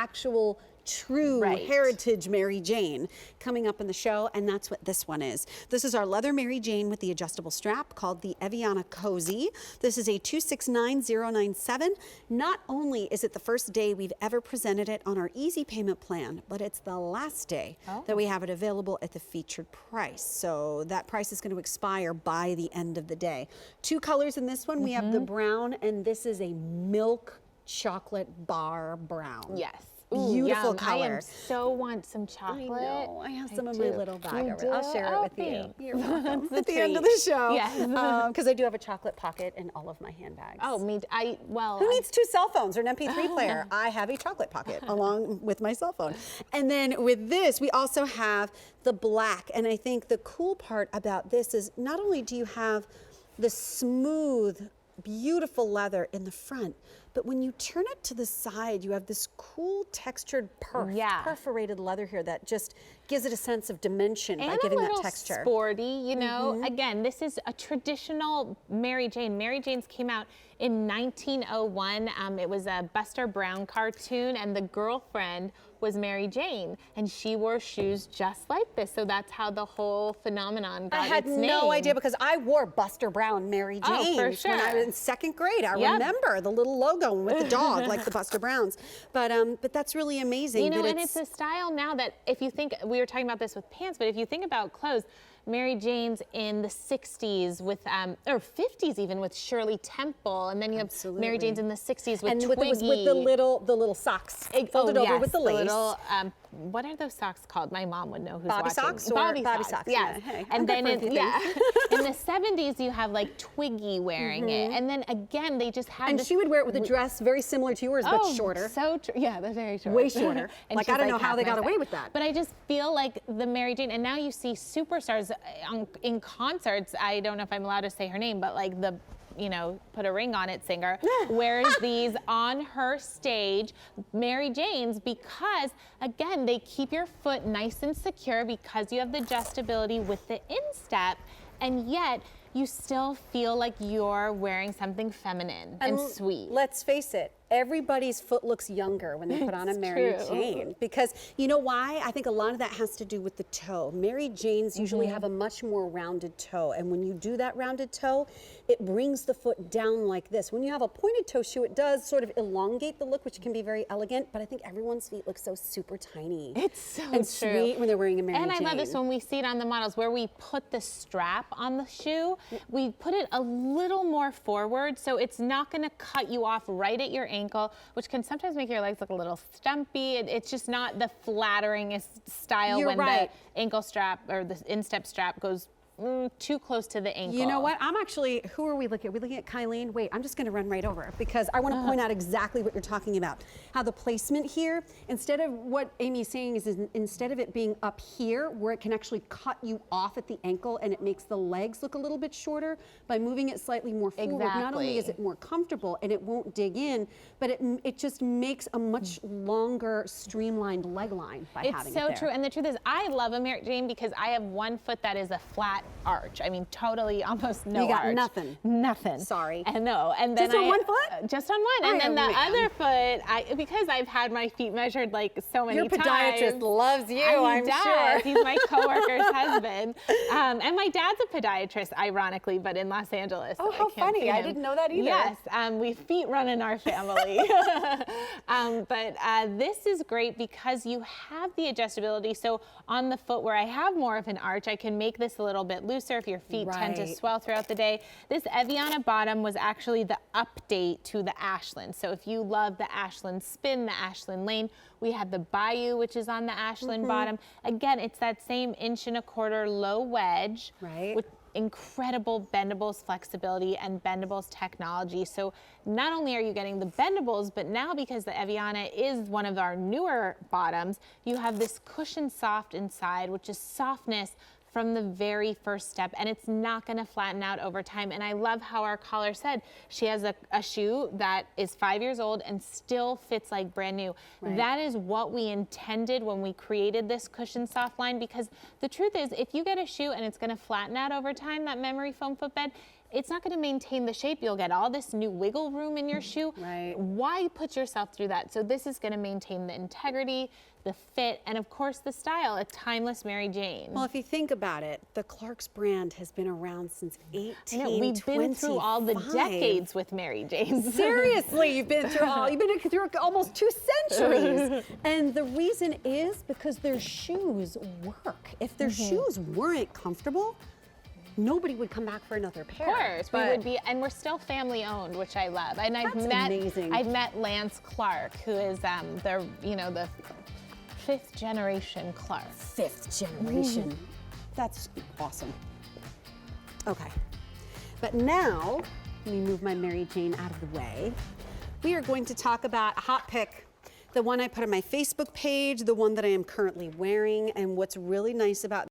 actual true heritage Mary Jane coming up in the show, and that's what this one is. This is our leather Mary Jane with the adjustable strap called the Evianna Cozy. This is a 269097. Not only is it the first day we've ever presented it on our easy payment plan, but it's the last day that we have it available at the featured price. So that price is going to expire by the end of the day. 2 colors in this one. We have the brown, and this is a milk chocolate bar brown. Yes. Beautiful Yum. color. I so want some chocolate. I know. I have some in my little bag. I'll share it with you. You're welcome. At the end of the show. Yes. Because I do have a chocolate pocket in all of my handbags. Oh, me. Who needs 2 cell phones or an MP3 player? I have a chocolate pocket along with my cell phone. And then with this, we also have the black. And I think the cool part about this is not only do you have the smooth, beautiful leather in the front, but when you turn it to the side, you have this cool textured perforated leather here that just gives it a sense of dimension by giving that texture. Sporty, you know. Again, this is a traditional Mary Jane. Mary Jane's came out in 1901. It was a Buster Brown cartoon, and the girlfriend was Mary Jane, and she wore shoes just like this. So that's how the whole phenomenon got its name. I had no idea, because I wore Buster Brown Mary Jane for sure. when I was in 2nd grade. I remember the little logo with the dog, like the Buster Browns. But that's really amazing. You know, and it's a style now that, if you think, we were talking about this with pants, but if you think about clothes, Mary Jane's in the 60s with, or 50s even, with Shirley Temple, and then you have Mary Jane's in the 60s with Twiggy. With the little socks folded over with the lace. Little, what are those socks called? My mom would know who's Bobby watching. Socks or Bobby socks. Yes. Yeah, hey, and then in the 70s you have like Twiggy wearing it, and then again they just have. And she would wear it with a dress very similar to yours, but shorter. So yeah, they're very short. Way shorter. Like I don't know how they got away away with that. But I just feel like the Mary Jane, and now you see superstars in concerts. I don't know if I'm allowed to say her name, but like the, you know, put a ring on it singer wears these on her stage, Mary Jane's, because again, they keep your foot nice and secure because you have the adjustability with the instep, and yet you still feel like you're wearing something feminine and sweet. Let's face it, everybody's foot looks younger when they put on a Mary Jane, because you know why? I think a lot of that has to do with the toe. Mary Janes usually have a much more rounded toe, and when you do that rounded toe, it brings the foot down like this. When you have a pointed toe shoe, it does sort of elongate the look, which can be very elegant, but I think everyone's feet look so super tiny. It's so and sweet when they're wearing a Mary Jane. And I love this when we see it on the models, where we put the strap on the shoe, we put it a little more forward, so it's not gonna cut you off right at your ankle, which can sometimes make your legs look a little stumpy. It's just not the flatteringest style when the ankle strap or the instep strap goes too close to the ankle. You know what? I'm actually, who are we looking at? Are we looking at Kylene? Wait, I'm just going to run right over because I want to point out exactly what you're talking about. How the placement here, instead of what Amy's saying is instead of it being up here where it can actually cut you off at the ankle and it makes the legs look a little bit shorter, by moving it slightly more forward, not only is it more comfortable and it won't dig in, but it just makes a much longer streamlined leg line by having it there. It's so true, and the truth is I love a Mary Jane because I have one foot that is a flat arch. I mean, totally, almost no arch. You got nothing. Nothing. Sorry. And and then just on one foot? Just on one. And then the other foot, because I've had my feet measured like so many times. Your podiatrist loves you, I'm sure. He's my coworker's husband. And my dad's a podiatrist, ironically, but in Los Angeles. Oh, how funny. I didn't know that either. Yes, we feet run in our family. But this is great because you have the adjustability. So on the foot where I have more of an arch, I can make this a little bit looser if your feet tend to swell throughout the day. This Evianna bottom was actually the update to the Ashland. So if you love the Ashland spin, the Ashland lane, we have the Bayou, which is on the Ashland bottom. Again, it's that same 1.25" low wedge with incredible bendables flexibility and bendables technology. So not only are you getting the bendables, but now because the Evianna is one of our newer bottoms, you have this cushion soft inside, which is softness from the very first step, and it's not gonna flatten out over time. And I love how our caller said she has a shoe that is 5 years old and still fits like brand new. That is what we intended when we created this cushion soft line, because the truth is, if you get a shoe and it's gonna flatten out over time, that memory foam footbed, it's not going to maintain the shape. You'll get all this new wiggle room in your shoe. Right. Why put yourself through that? So this is going to maintain the integrity, the fit, and of course the style, a timeless Mary Jane. Well, if you think about it, the Clark's brand has been around since 1825. I know, we've been through all the decades with Mary Janes. Seriously, you've been through almost 2 centuries. And the reason is because their shoes work. If their shoes weren't comfortable, nobody would come back for another pair. Of course, we would be, and we're still family owned, which I love. And I've met Lance Clark, who is the 5th generation Clark. 5th generation. That's awesome. Okay, but now let me move my Mary Jane out of the way. We are going to talk about a hot pick. The one I put on my Facebook page, the one that I am currently wearing, and what's really nice about